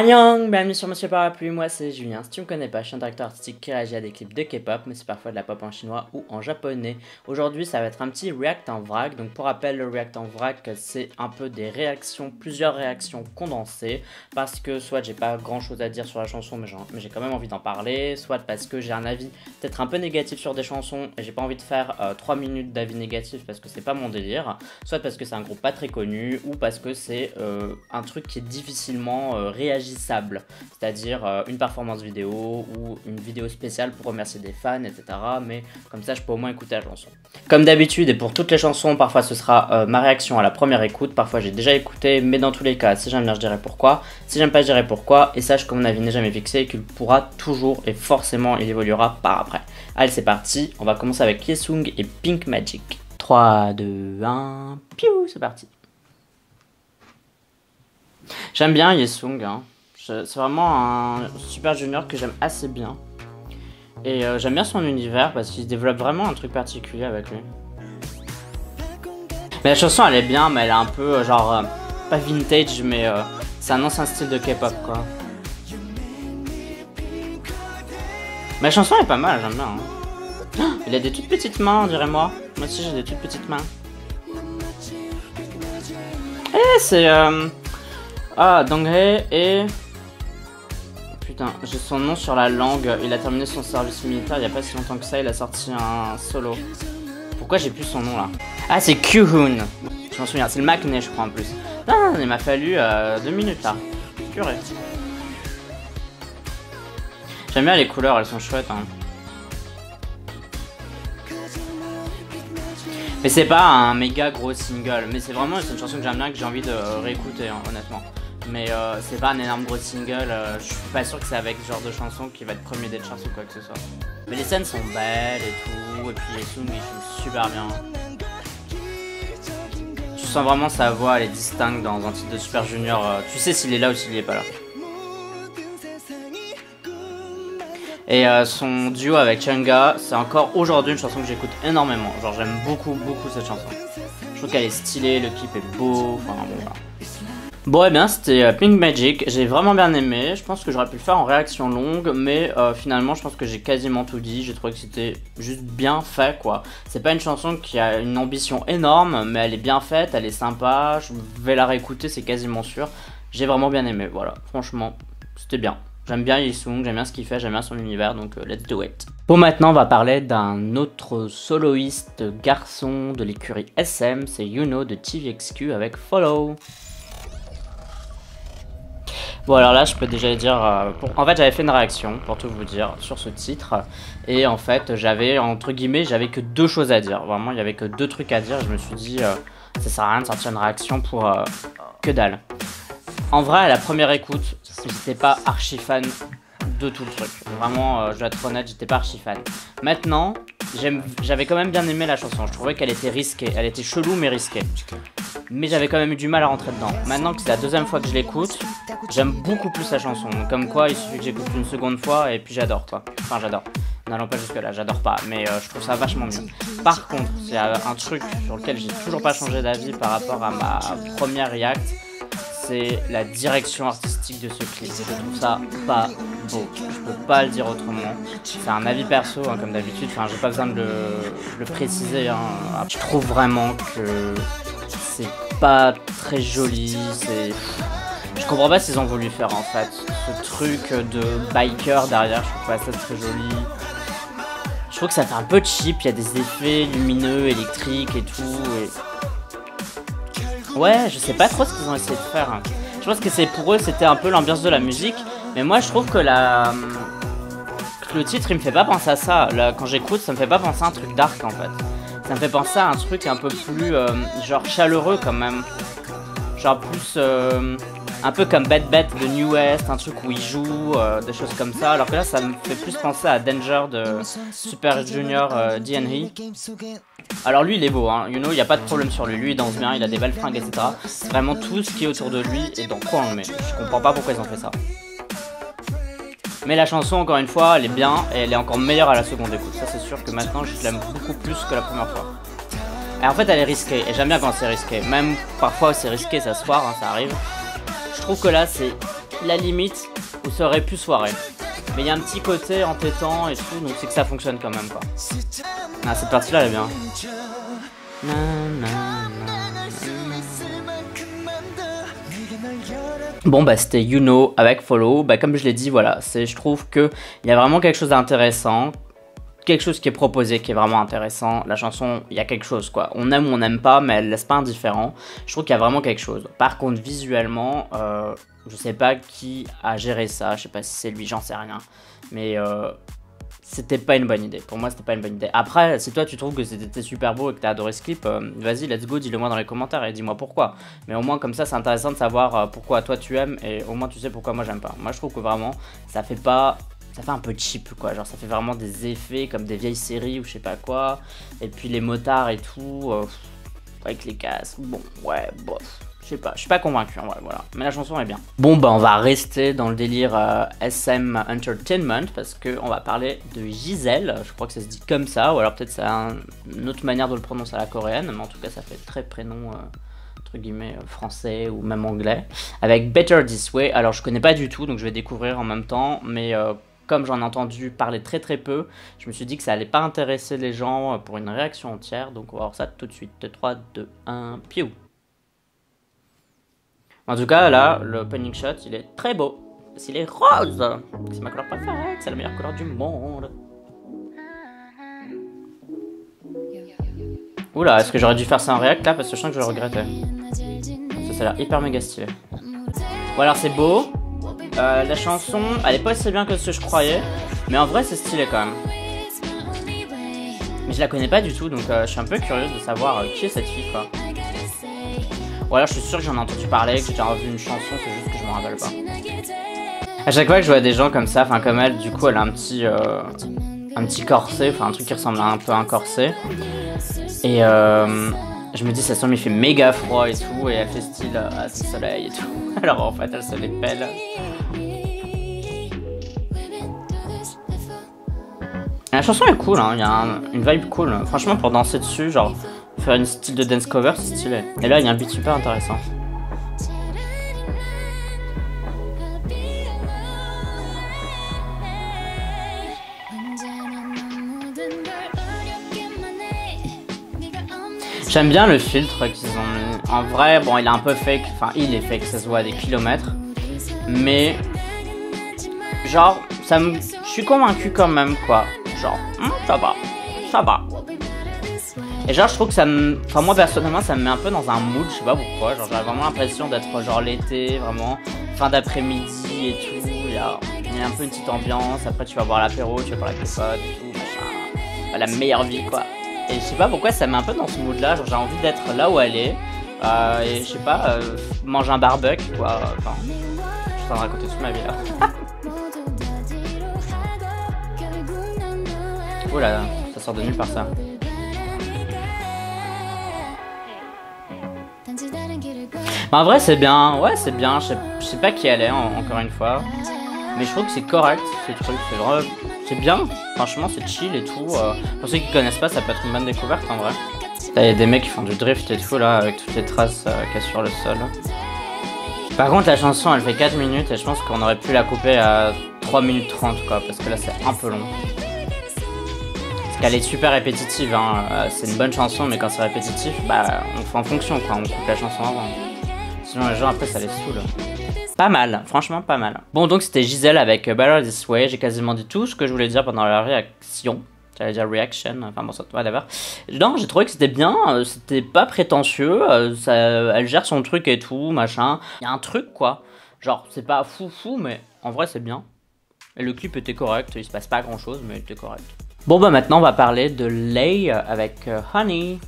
Annyeong, bienvenue sur Monsieur Parapluie, moi c'est Julien. Si tu me connais pas, je suis un directeur artistique qui réagit à des clips de K-pop, mais c'est parfois de la pop en chinois ou en japonais. Aujourd'hui ça va être un petit react en vrac, donc pour rappel le react en vrac c'est un peu des réactions, plusieurs réactions condensées, parce que soit j'ai pas grand chose à dire sur la chanson mais j'ai quand même envie d'en parler, soit parce que j'ai un avis peut-être un peu négatif sur des chansons et j'ai pas envie de faire 3 minutes d'avis négatif parce que c'est pas mon délire, soit parce que c'est un groupe pas très connu ou parce que c'est un truc qui est difficilement réagissable, c'est-à-dire une performance vidéo ou une vidéo spéciale pour remercier des fans, etc. Mais comme ça je peux au moins écouter la chanson. Comme d'habitude et pour toutes les chansons, parfois ce sera ma réaction à la première écoute, parfois j'ai déjà écouté, mais dans tous les cas, si j'aime bien je dirai pourquoi, si j'aime pas je dirai pourquoi, et sache que mon avis n'est jamais fixé et qu'il pourra toujours et forcément il évoluera par après. Allez c'est parti, on va commencer avec Yesung et Pink Magic. 3, 2, 1, piou, c'est parti. J'aime bien Yesung, hein. C'est vraiment un super junior que j'aime assez bien. Et j'aime bien son univers parce qu'il développe vraiment un truc particulier avec lui. Mais la chanson elle est bien, mais elle est un peu genre, pas vintage, mais c'est un ancien style de K-pop quoi. Mais la chanson est pas mal, j'aime bien. Hein. Il a des toutes petites mains, dirais-moi. Moi aussi j'ai des toutes petites mains. Eh, c'est... Ah, Donghae et... Putain, j'ai son nom sur la langue. Il a terminé son service militaire il y a pas si longtemps que ça. Il a sorti un solo. Pourquoi j'ai plus son nom là? Ah, c'est Kyuhoon. Je m'en souviens, c'est le Maknae je crois en plus. Ah, il m'a fallu 2 minutes là. Purée. J'aime bien les couleurs, elles sont chouettes. Hein. Mais c'est pas un méga gros single. Mais c'est vraiment une chanson que j'aime bien, que j'ai envie de réécouter, hein, honnêtement. Mais c'est pas un énorme gros single, je suis pas sûr que c'est avec ce genre de chanson qui va être premier des charts ou quoi que ce soit. Mais les scènes sont belles et tout, et puis Yesung il joue super bien. Tu sens vraiment sa voix, elle est distincte dans un titre de Super Junior, tu sais s'il est là ou s'il est pas là. Et son duo avec Chungha, c'est encore aujourd'hui une chanson que j'écoute énormément, genre j'aime beaucoup cette chanson. Je trouve qu'elle est stylée, le clip est beau, enfin bon voilà. Bon et bien c'était Pink Magic, j'ai vraiment bien aimé, je pense que j'aurais pu le faire en réaction longue, mais finalement je pense que j'ai quasiment tout dit, j'ai trouvé que c'était juste bien fait quoi. C'est pas une chanson qui a une ambition énorme, mais elle est bien faite, elle est sympa, je vais la réécouter c'est quasiment sûr. J'ai vraiment bien aimé, voilà, franchement c'était bien. J'aime bien Yesung, j'aime bien ce qu'il fait, j'aime bien son univers, donc let's do it. Bon maintenant on va parler d'un autre soloiste garçon de l'écurie SM, c'est Yuno de TVXQ avec Follow. Bon alors là je peux déjà dire, en fait j'avais fait une réaction pour tout vous dire sur ce titre et en fait j'avais entre guillemets j'avais que deux choses à dire, vraiment il y avait que deux trucs à dire, je me suis dit ça sert à rien de sortir une réaction pour que dalle. En vrai à la première écoute j'étais pas archi fan de tout le truc, vraiment je dois être honnête j'étais pas archi fan. Maintenant j'avais quand même bien aimé la chanson, je trouvais qu'elle était risquée, elle était chelou mais risquée. Mais j'avais quand même eu du mal à rentrer dedans. Maintenant que c'est la deuxième fois que je l'écoute, j'aime beaucoup plus la chanson. Donc, comme quoi, il suffit que j'écoute une seconde fois et puis j'adore quoi. Enfin, j'adore. N'allons pas jusque là, j'adore pas. Mais je trouve ça vachement mieux. Par contre, il y a un truc sur lequel j'ai toujours pas changé d'avis par rapport à ma première react. C'est la direction artistique de ce clip. Je trouve ça pas beau. Je peux pas le dire autrement. C'est un avis perso, hein, comme d'habitude. Enfin, j'ai pas besoin de le préciser. Hein. Je trouve vraiment que c'est pas très joli, je comprends pas ce qu'ils ont voulu faire en fait. Ce truc de biker derrière, je trouve pas ça très joli. Je trouve que ça fait un peu cheap, il y a des effets lumineux, électriques et tout. Et... ouais, je sais pas trop ce qu'ils ont essayé de faire. Hein. Je pense que pour eux c'était un peu l'ambiance de la musique, mais moi je trouve que le titre il me fait pas penser à ça. Là, quand j'écoute, ça me fait pas penser à un truc dark en fait. Ça me fait penser à un truc un peu plus genre chaleureux quand même. Genre plus un peu comme Bad Bad de New West, un truc où il joue, des choses comme ça. Alors que là ça me fait plus penser à Danger de Super Junior DNE. Alors lui il est beau, hein. You know, il n'y a pas de problème sur lui. Lui il danse bien, il a des belles fringues, etc. C'est vraiment tout ce qui est autour de lui et dans quoi on le met. Je comprends pas pourquoi ils ont fait ça. Mais la chanson, encore une fois, elle est bien et elle est encore meilleure à la seconde écoute. Ça, c'est sûr que maintenant, je l'aime beaucoup plus que la première fois. Et en fait, elle est risquée et j'aime bien quand c'est risqué. Même parfois, c'est risqué, ça se foire, hein, ça arrive. Je trouve que là, c'est la limite où ça aurait pu soirée. Mais il y a un petit côté entêtant et tout, donc c'est que ça fonctionne quand même quoi. Ah, cette partie-là, elle est bien. Bon bah c'était You Know avec Follow. Bah comme je l'ai dit, voilà, je trouve que il y a vraiment quelque chose d'intéressant. Quelque chose qui est proposé, qui est vraiment intéressant. La chanson, il y a quelque chose quoi. On aime ou on n'aime pas, mais elle laisse pas indifférent. Je trouve qu'il y a vraiment quelque chose. Par contre, visuellement, je sais pas qui a géré ça. Je sais pas si c'est lui, j'en sais rien. Mais c'était pas une bonne idée. Pour moi, c'était pas une bonne idée. Après, si toi tu trouves que c'était super beau et que t'as adoré ce clip, vas-y, let's go, dis-le moi dans les commentaires et dis-moi pourquoi. Mais au moins, comme ça, c'est intéressant de savoir pourquoi toi tu aimes et au moins tu sais pourquoi moi j'aime pas. Moi, je trouve que vraiment, ça fait pas. Ça fait un peu cheap quoi, genre ça fait vraiment des effets comme des vieilles séries ou je sais pas quoi. Et puis les motards et tout, avec les casques, bon ouais, bof, je sais pas, je suis pas convaincu en vrai, voilà. Mais la chanson est bien. Bon bah on va rester dans le délire SM Entertainment parce que on va parler de Giselle, je crois que ça se dit comme ça, ou alors peut-être c'est une autre manière de le prononcer à la coréenne, mais en tout cas ça fait très prénom entre guillemets français ou même anglais, avec Better This Way. Alors je connais pas du tout donc je vais découvrir en même temps, mais comme j'en ai entendu parler très peu, je me suis dit que ça allait pas intéresser les gens pour une réaction entière, donc on va voir ça tout de suite. 3, 2, 1, piou. En tout cas, là, le opening shot, il est très beau. Parce qu'il est rose. C'est ma couleur préférée, c'est la meilleure couleur du monde. Oula, est-ce que j'aurais dû faire ça en react là? Parce que je sens que je le regrettais. Ça a l'air hyper méga stylé. Bon alors c'est beau. La chanson, elle est pas aussi bien que ce que je croyais, mais en vrai c'est stylé quand même. Mais je la connais pas du tout, donc je suis un peu curieuse de savoir qui est cette fille quoi. Ou alors je suis sûr que j'en ai entendu parler, que j'ai déjà revu une chanson, c'est juste que je me rappelle pas. À chaque fois que je vois des gens comme ça, enfin comme elle, du coup elle a un petit corset, enfin un truc qui ressemble à un peu à un corset. Et je me dis ça semble il fait méga froid et tout, et elle fait style à ce soleil et tout. Alors en fait elle se les pèle. La chanson est cool, hein. Il y a une vibe cool. Franchement, pour danser dessus, genre faire une style de dance cover, c'est stylé. Et là, il y a un beat super intéressant. J'aime bien le filtre qu'ils ont mis. En vrai, bon, il est un peu fake. Enfin, il est fake, ça se voit à des kilomètres. Mais, genre, je suis convaincu quand même, quoi. Genre, ça va, ça va. Et genre, je trouve que ça me... Enfin, moi, personnellement, ça me met un peu dans un mood, je sais pas pourquoi. Genre, j'ai vraiment l'impression d'être, genre, l'été, vraiment, fin d'après-midi et tout. Il y a un peu une petite ambiance. Après, tu vas boire l'apéro, tu vas boire la potes et tout, machin. La meilleure vie, quoi. Et je sais pas pourquoi ça me met un peu dans ce mood-là. Genre, j'ai envie d'être là où elle est. Et je sais pas, manger un barbecue, quoi. Enfin, je suis en train de raconter toute ma vie, là. Oh là là, ça sort de nulle part ça. Bah en vrai c'est bien, ouais c'est bien, je sais pas qui elle est encore une fois. Mais je trouve que c'est correct ce truc, c'est bien, franchement c'est chill et tout. Pour ceux qui connaissent pas ça peut être une bonne découverte en vrai. Là il y a des mecs qui font du drift et tout là avec toutes les traces qu'il y a sur le sol. Par contre la chanson elle fait 4 minutes et je pense qu'on aurait pu la couper à 3 minutes 30 quoi, parce que là c'est un peu long. Parce qu'elle est super répétitive, hein. C'est une bonne chanson mais quand c'est répétitif, bah on fait en fonction quoi, on coupe la chanson avant. Sinon les gens après ça les saoule. Pas mal, franchement pas mal. Bon donc c'était Giselle avec Better This Way, j'ai quasiment dit tout ce que je voulais dire pendant la réaction. J'allais dire reaction, enfin bon ça va d'abord. Non j'ai trouvé que c'était bien, c'était pas prétentieux, elle gère son truc et tout, machin. Il y a un truc quoi, genre c'est pas fou mais en vrai c'est bien. Et le clip était correct, il se passe pas grand chose mais il était correct. Bon bah maintenant on va parler de Lay avec Honey.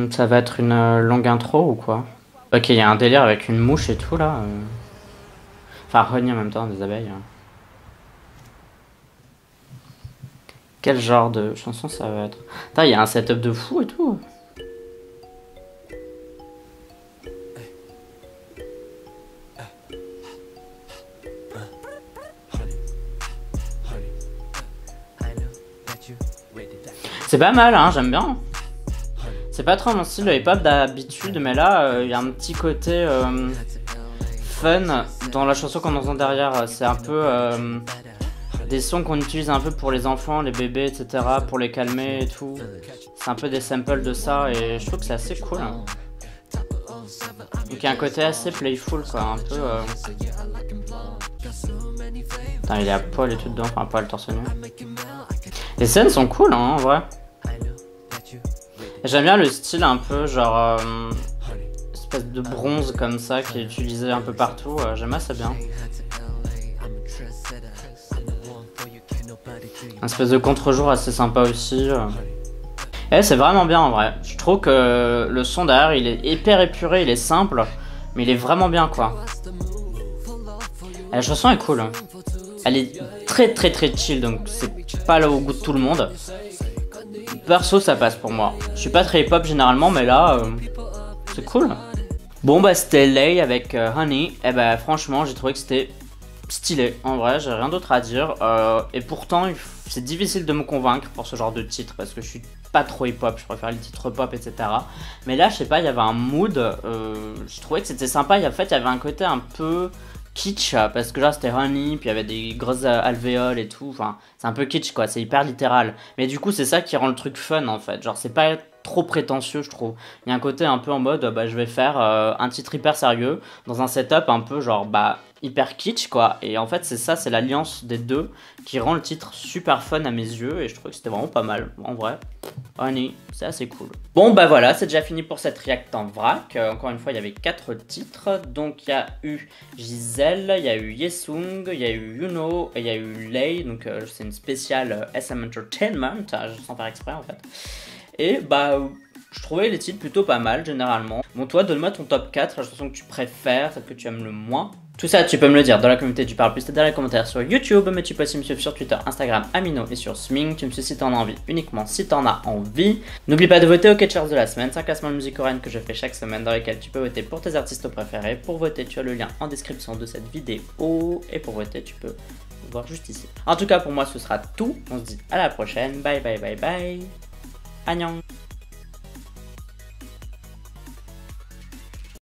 Ça va être une longue intro ou quoi? Ok, il y a un délire avec une mouche et tout là. Enfin, Honey en même temps, des abeilles. Quel genre de chanson ça va être? Putain, il y a un setup de fou et tout. C'est pas mal, hein, j'aime bien. C'est pas trop mon style de hip-hop d'habitude, mais là, il y a un petit côté fun dans la chanson qu'on entend derrière. C'est un peu des sons qu'on utilise un peu pour les enfants, les bébés, etc., pour les calmer et tout. C'est un peu des samples de ça et je trouve que c'est assez cool. Donc il y a un côté assez playful, quoi, un peu... Putain, il est à poil et tout dedans, enfin poil torse nu. Les scènes sont cool, hein, en vrai. J'aime bien le style un peu genre... espèce de bronze comme ça qui est utilisé un peu partout, j'aime assez bien. Un espèce de contre-jour assez sympa aussi. Et c'est vraiment bien en vrai. Je trouve que le son derrière il est hyper épuré, il est simple, mais il est vraiment bien quoi. Et la chanson est cool. Elle est très chill, donc c'est pas là au goût de tout le monde. Perso ça passe pour moi. Je suis pas très hip-hop généralement, mais là c'est cool. Bon bah c'était Lay avec Honey. Et bah franchement j'ai trouvé que c'était stylé. En vrai j'ai rien d'autre à dire. Et pourtant c'est difficile de me convaincre pour ce genre de titre parce que je suis pas trop hip-hop, je préfère les titres pop, etc. Mais là je sais pas, il y avait un mood. Je trouvais que c'était sympa. En fait il y avait un côté un peu kitsch parce que là c'était Honey, puis il y avait des grosses alvéoles et tout. Enfin c'est un peu kitsch quoi, c'est hyper littéral. Mais du coup c'est ça qui rend le truc fun en fait. Genre c'est pas trop prétentieux je trouve. Il y a un côté un peu en mode bah je vais faire un titre hyper sérieux dans un setup un peu genre bah hyper kitsch quoi. Et en fait c'est ça, c'est l'alliance des deux qui rend le titre super fun à mes yeux et je trouve que c'était vraiment pas mal en vrai. Honey, c'est assez cool. Bon bah voilà, c'est déjà fini pour cette react en vrac. Encore une fois il y avait 4 titres. Donc il y a eu Giselle, il y a eu Yesung, il y a eu Yuno et il y a eu Lay. Donc c'est une spéciale SM Entertainment, sans faire exprès en fait. Et bah je trouvais les titres plutôt pas mal généralement. Bon toi donne-moi ton top 4, la chanson que tu préfères, celle que tu aimes le moins. Tout ça tu peux me le dire dans la communauté du Parle Plus, c'est dans les commentaires sur YouTube, mais tu peux aussi me suivre sur Twitter, Instagram, Amino et sur Sming. Tu me suis si t'en as envie, uniquement si t'en as envie. N'oublie pas de voter au Catchers de la semaine, c'est un classement de musique coréenne que je fais chaque semaine dans lequel tu peux voter pour tes artistes préférés. Pour voter tu as le lien en description de cette vidéo et pour voter tu peux voir juste ici. En tout cas pour moi ce sera tout, on se dit à la prochaine, bye bye bye bye, annyeong.